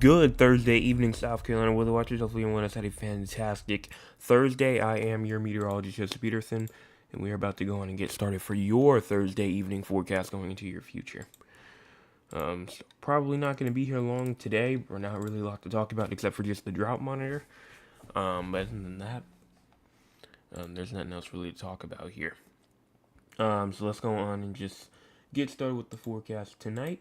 Good Thursday evening, South Carolina weather watchers. Hopefully, everyone has had a fantastic Thursday. I am your meteorologist, Joseph Peterson, and we are about to go on and get started for your Thursday evening forecast going into your future. Probably not going to be here long today. We're not really a lot to talk about except for just the drought monitor. But other than that, there's nothing else really to talk about here. So let's go on and just get started with the forecast tonight.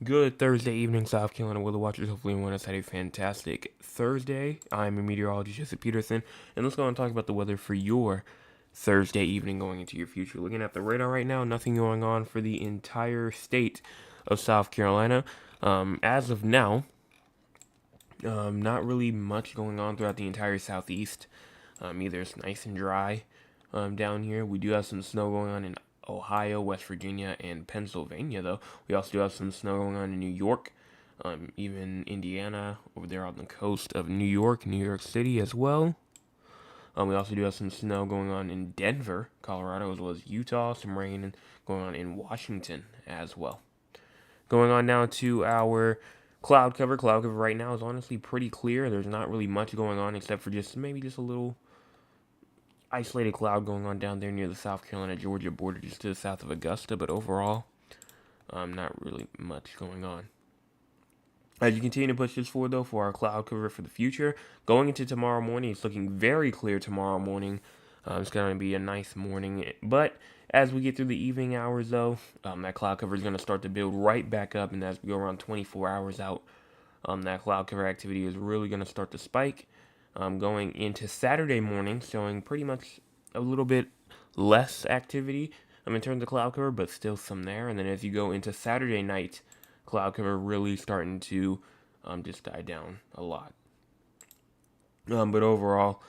Good Thursday evening, South Carolina weather watchers. Hopefully, everyone has had a fantastic Thursday. I'm a meteorologist, Joseph Peterson, and let's go and talk about the weather for your Thursday evening going into your future. Looking at the radar right now, nothing going on for the entire state of South Carolina. As of now, not really much going on throughout the entire southeast. Either it's nice and dry down here. We do have some snow going on in Ohio, West Virginia, and Pennsylvania, though. We also do have some snow going on in New York, even Indiana, over there on the coast of New York City as well. We also do have some snow going on in Denver, Colorado, as well as Utah, some rain going on in Washington as well. Going on now to our cloud cover. Cloud cover right now is honestly pretty clear. There's not really much going on except for maybe just a little isolated cloud going on down there near the South Carolina-Georgia border, just to the south of Augusta, but overall, not really much going on. As you continue to push this forward, though, for our cloud cover for the future, going into tomorrow morning, it's looking very clear tomorrow morning. It's going to be a nice morning, but as we get through the evening hours, though, that cloud cover is going to start to build right back up, and as we go around 24 hours out, that cloud cover activity is really going to start to spike. Going into Saturday morning, showing pretty much a little bit less activity in terms of cloud cover, but still some there. And then as you go into Saturday night, cloud cover really starting to just die down a lot. But overall,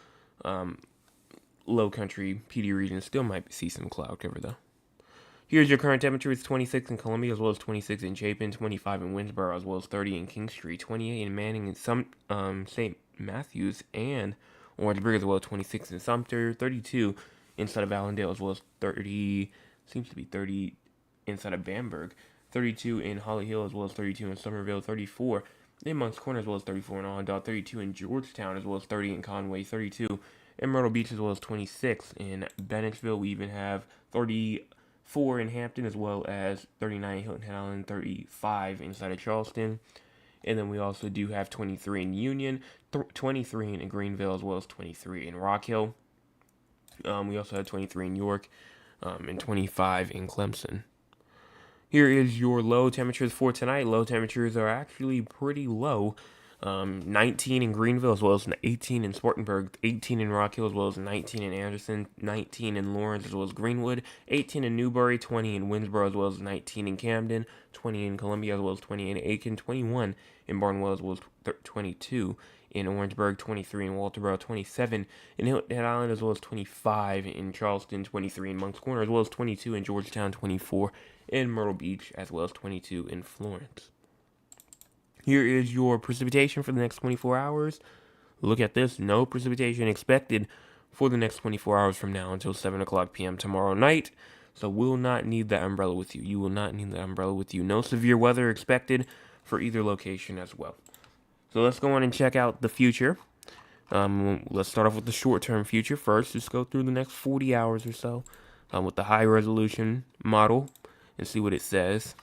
low country PD region still might see some cloud cover, though. Here's your current temperature. It's 26 in Columbia, as well as 26 in Chapin, 25 in Winsboro, as well as 30 in Kingstree, 28 in Manning, and some St. Matthews and Orangeburg, as well as 26 in Sumter, 32 inside of Allendale, as well as 30 inside of Bamberg, 32 in Holly Hill, as well as 32 in Somerville, 34 in Moncks Corner, as well as 34 in Allendale, 32 in Georgetown, as well as 30 in Conway, 32 in Myrtle Beach, as well as 26 in Bennettsville. We even have 34 in Hampton, as well as 39 in Hilton Head Island, 35 inside of Charleston. And then we also do have 23 in Union, 23 in Greenville, as well as 23 in Rock Hill. We also have 23 in York, and 25 in Clemson. Here is your low temperatures for tonight. Low temperatures are actually pretty low. 19 in Greenville, as well as 18 in Spartanburg, 18 in Rock Hill, as well as 19 in Anderson, 19 in Lawrence, as well as Greenwood, 18 in Newberry, 20 in Winsboro, as well as 19 in Camden, 20 in Columbia, as well as 20 in Aiken, 21 in Barnwell, as well as 22 in Orangeburg, 23 in Walterboro, 27 in Hilton Head Island, as well as 25 in Charleston, 23 in Moncks Corner, as well as 22 in Georgetown, 24 in Myrtle Beach, as well as 22 in Florence. Here is your precipitation for the next 24 hours. Look at this. No precipitation expected for the next 24 hours from now until 7 o'clock p.m. tomorrow night. So will not need the umbrella with you. You will not need the umbrella with you. No severe weather expected for either location as well. So let's go on and check out the future. Let's start off with the short-term future first. Just go through the next 40 hours or so with the high-resolution model and see what it says.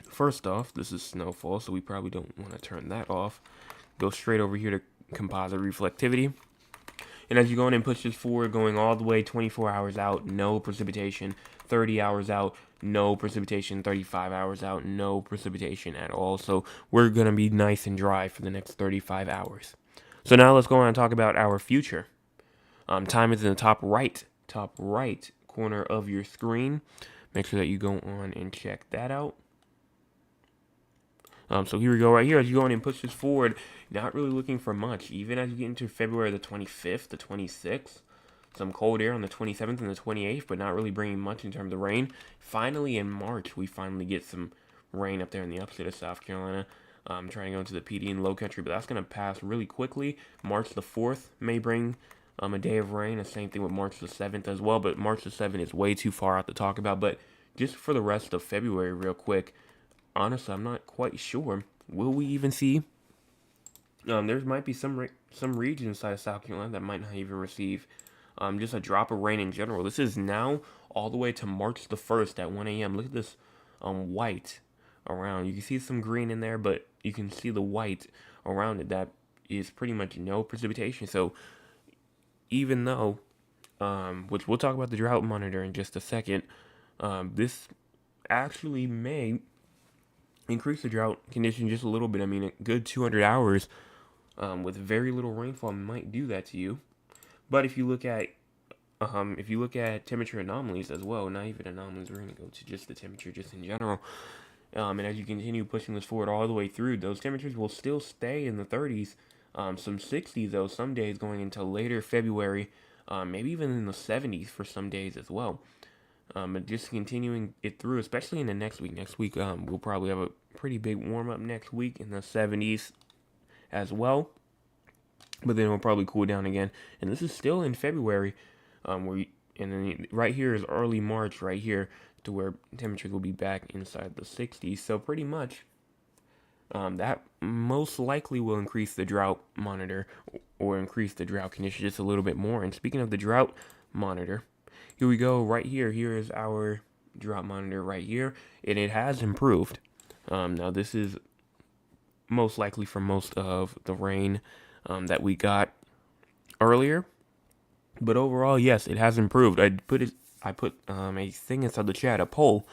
First off, this is snowfall, so we probably don't want to turn that off. Go straight over here to composite reflectivity. And as you go in and push this forward, going all the way 24 hours out, no precipitation. 30 hours out, no precipitation. 35 hours out, no precipitation at all. So we're going to be nice and dry for the next 35 hours. So now let's go on and talk about our future. Time is in the top right corner of your screen. Make sure that you go on and check that out. So here we go right here. As you go in and push this forward, not really looking for much. Even as you get into February the 25th, the 26th, some cold air on the 27th and the 28th, but not really bringing much in terms of rain. Finally, in March, we finally get some rain up there in the upstate of South Carolina. Trying to go into the PD and low country, but that's going to pass really quickly. March the 4th may bring a day of rain. The same thing with March the 7th as well, but March the 7th is way too far out to talk about. But just for the rest of February real quick, honestly, I'm not quite sure. Will we even see? There might be some regions inside of South Carolina that might not even receive just a drop of rain in general. This is now all the way to March the 1st at 1 a.m. Look at this white around. You can see some green in there, but you can see the white around it. That is pretty much no precipitation. So even though, which we'll talk about the drought monitor in just a second, this actually may increase the drought condition just a little bit. I mean, a good 200 hours with very little rainfall might do that to you. But if you look at temperature anomalies as well, not even anomalies, we're going to go to just the temperature just in general. And as you continue pushing this forward all the way through, those temperatures will still stay in the 30s, some 60s though, some days going into later February, maybe even in the 70s for some days as well. But just continuing it through, especially in the next week. Next week, we'll probably have a pretty big warm up next week in the 70s as well. But then it'll probably cool down again. And this is still in February, and then right here is early March right here to where temperatures will be back inside the 60s. So pretty much that most likely will increase the drought monitor or increase the drought condition just a little bit more. And speaking of the drought monitor, here we go right here. Here is our drought monitor right here, and it has improved. Now this is most likely from most of the rain that we got earlier. But overall, yes, it has improved. I put a thing inside the chat, a poll,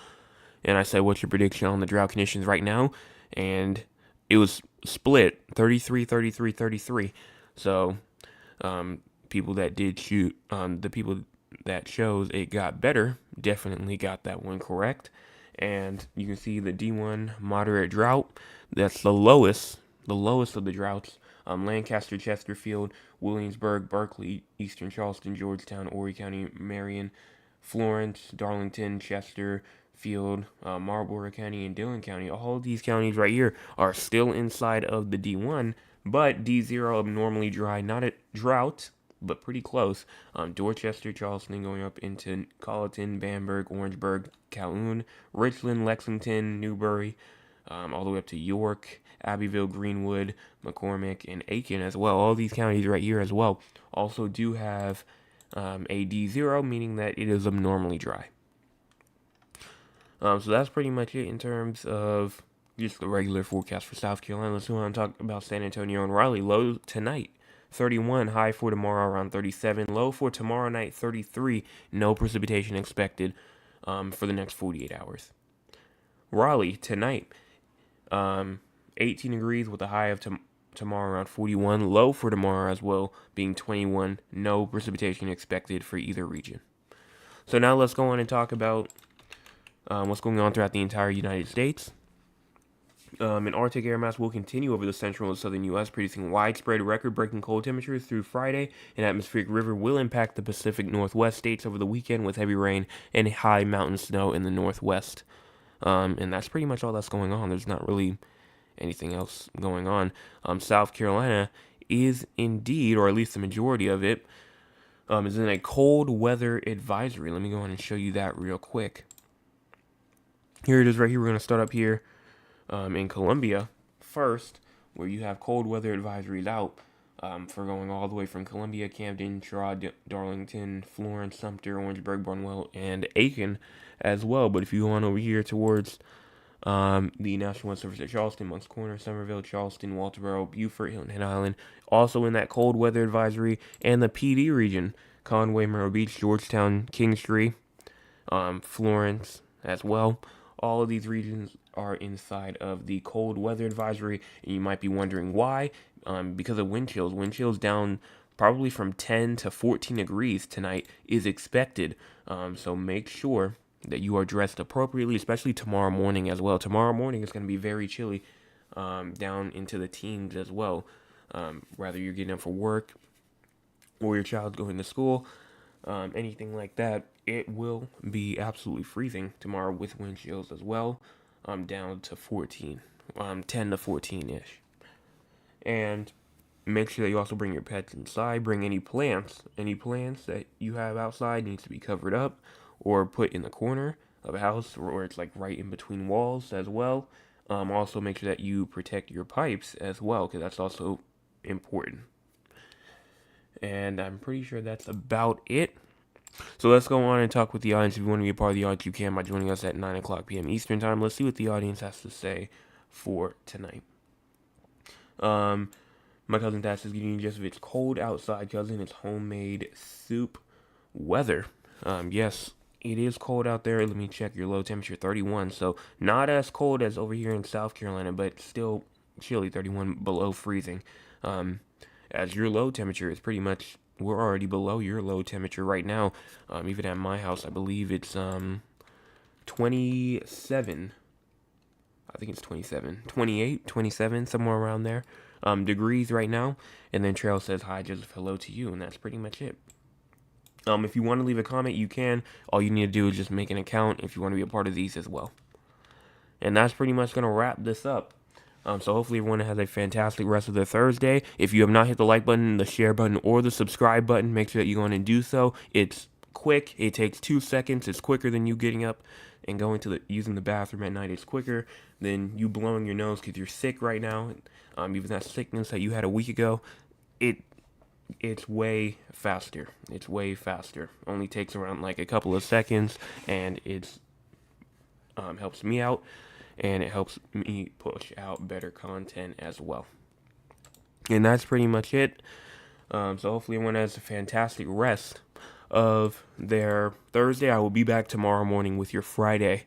and I said, "What's your prediction on the drought conditions right now?" And it was split 33, 33, 33. So, people that did shoot, the people that chose it got better definitely got that one correct. And you can see the D1 moderate drought. That's the lowest of the droughts. Lancaster, Chesterfield, Williamsburg, Berkeley, Eastern Charleston, Georgetown, Horry County, Marion, Florence, Darlington, Chester, Field, Marlborough County, and Dillon County. All of these counties right here are still inside of the D1, but D0 abnormally dry, not a drought, but pretty close. Dorchester, Charleston, going up into Colleton, Bamberg, Orangeburg, Calhoun, Richland, Lexington, Newbury, all the way up to York, Abbeville, Greenwood, McCormick, and Aiken as well. All these counties right here as well also do have a D0, meaning that it is abnormally dry. So that's pretty much it in terms of just the regular forecast for South Carolina. Let's go on and talk about San Antonio and Raleigh. Low tonight, 31. High for tomorrow, around 37. Low for tomorrow night, 33. No precipitation expected for the next 48 hours. Raleigh, tonight, 18 degrees with a high of tomorrow around 41. Low for tomorrow as well, being 21. No precipitation expected for either region. So now let's go on and talk about what's going on throughout the entire United States. An Arctic air mass will continue over the central and southern U.S., producing widespread record-breaking cold temperatures through Friday. An atmospheric river will impact the Pacific Northwest states over the weekend with heavy rain and high mountain snow in the Northwest. And that's pretty much all that's going on. There's not really anything else going on. South Carolina is indeed, or at least the majority of it, is in a cold weather advisory. Let me go on and show you that real quick. Here it is right here. We're going to start up here in Columbia first, where you have cold weather advisories out for going all the way from Columbia, Camden, Sherrod, Darlington, Florence, Sumter, Orangeburg, Barnwell, and Aiken as well. But if you go on over here towards the National Weather Service at Charleston, Moncks Corner, Somerville, Charleston, Walterboro, Beaufort, Hilton Head Island, also in that cold weather advisory, and the PD region, Conway, Myrtle Beach, Georgetown, Kingstree, Florence as well. All of these regions are inside of the cold weather advisory, and you might be wondering why. Because of wind chills. Wind chills down probably from 10 to 14 degrees tonight is expected. So make sure that you are dressed appropriately, especially tomorrow morning as well. Tomorrow morning is going to be very chilly, down into the teens as well. Whether you're getting up for work or your child's going to school, anything like that, it will be absolutely freezing tomorrow with wind chills as well, down to 14, 10 to 14-ish. And make sure that you also bring your pets inside. Bring any plants that you have outside needs to be covered up or put in the corner of a house, or it's like right in between walls as well. Also, make sure that you protect your pipes as well, because that's also important. And I'm pretty sure that's about it. So let's go on and talk with the audience. If you want to be a part of the audience, you can by joining us at 9 o'clock p.m. Eastern Time. Let's see what the audience has to say for tonight. My cousin Dash is getting just if it's cold outside, cousin. It's homemade soup weather. Yes, it is cold out there. Let me check your low temperature, 31. So not as cold as over here in South Carolina, but still chilly, 31 below freezing. As your low temperature is pretty much, we're already below your low temperature right now. Even at my house, I believe it's 27. I think it's 27, 28, 27, somewhere around there. Degrees right now. And then Trail says, hi, Joseph, hello to you. And that's pretty much it. If you want to leave a comment, you can. All you need to do is just make an account if you want to be a part of these as well. And that's pretty much going to wrap this up. So hopefully everyone has a fantastic rest of their Thursday. If you have not hit the like button, the share button, or the subscribe button, make sure that you go in and do so. It's quick. It takes 2 seconds. It's quicker than you getting up and going to using the bathroom at night. It's quicker than you blowing your nose because you're sick right now. Even that sickness that you had a week ago, it's way faster. It's way faster. Only takes around like a couple of seconds, and it's helps me out, and it helps me push out better content as well. And that's pretty much it. So hopefully everyone has a fantastic rest of their Thursday. I will be back tomorrow morning with your Friday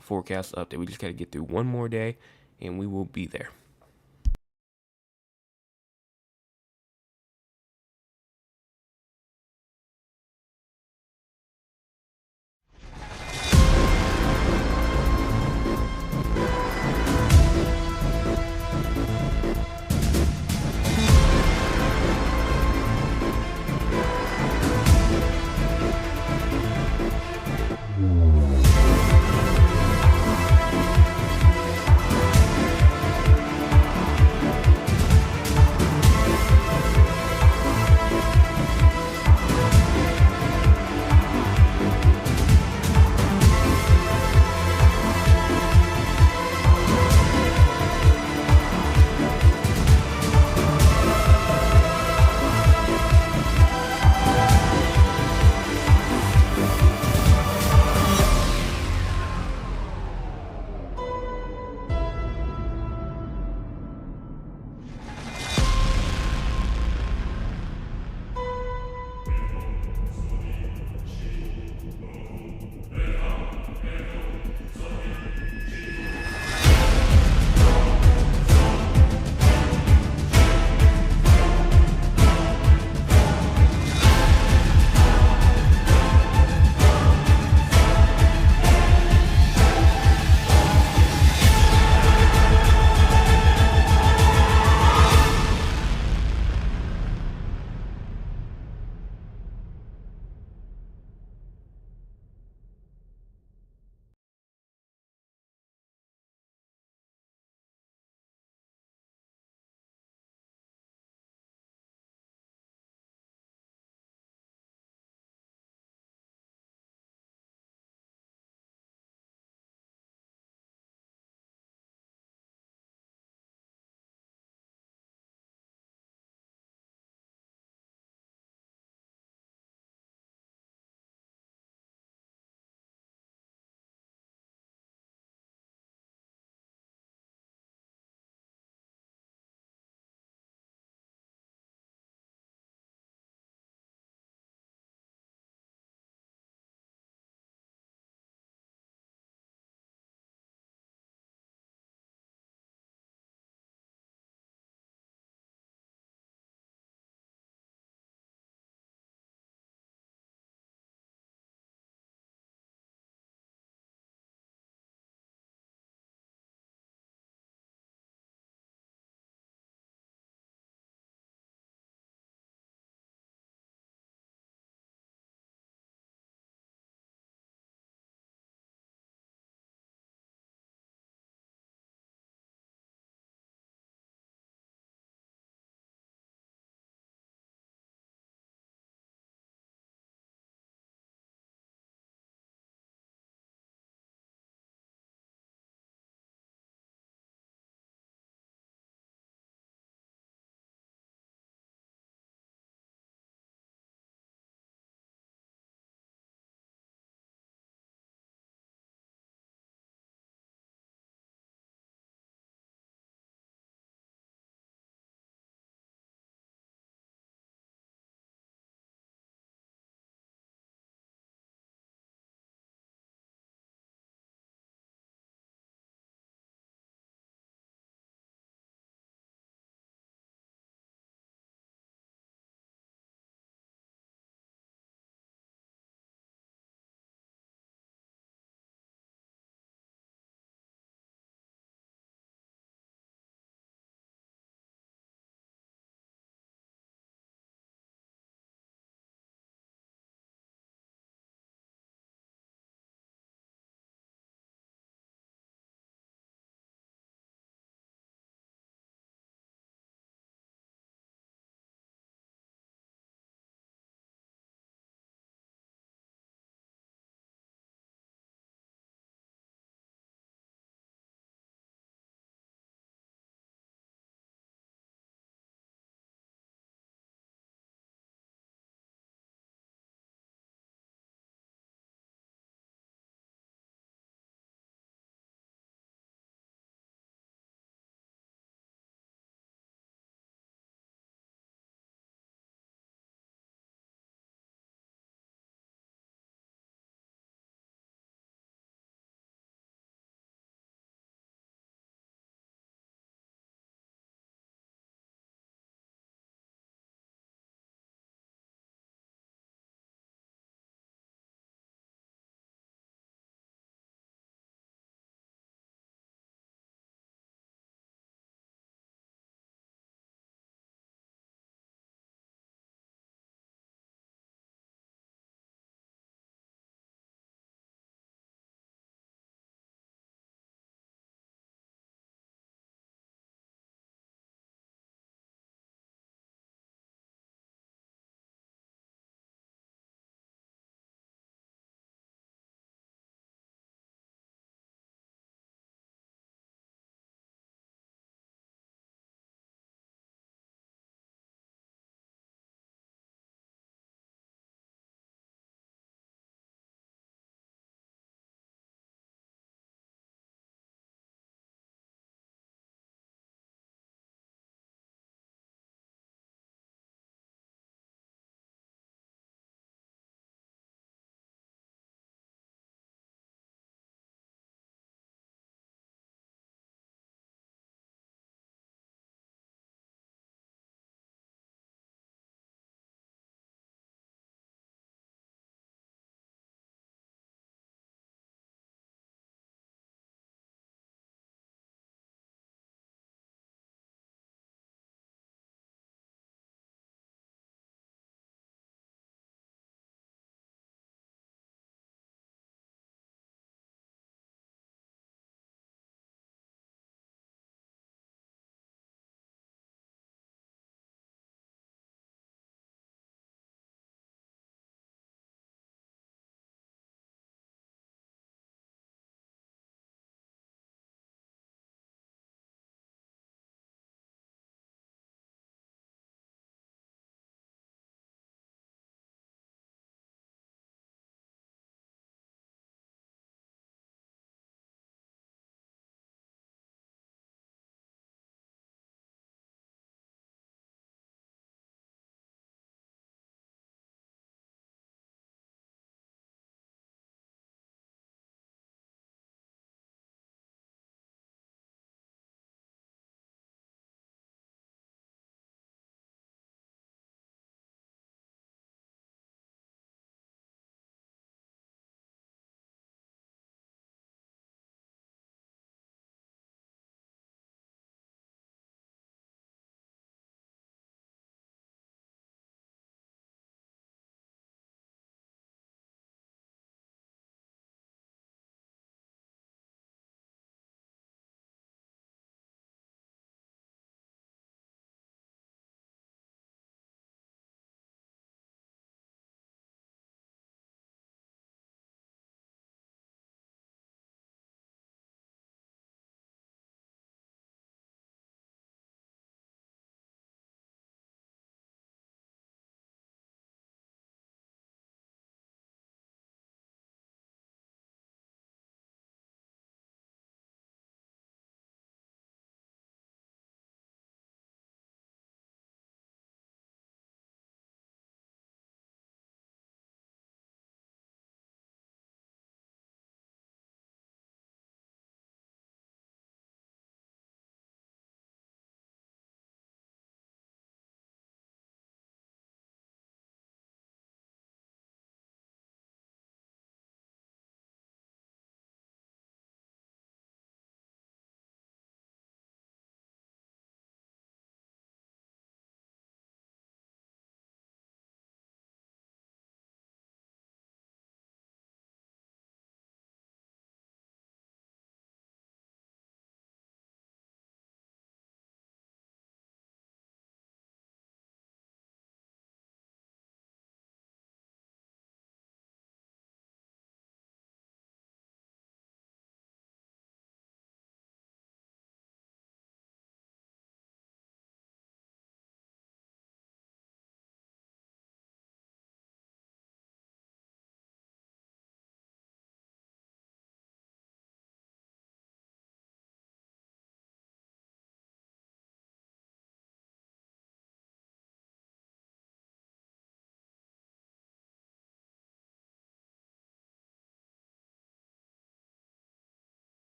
forecast update. We just got to get through one more day, and we will be there.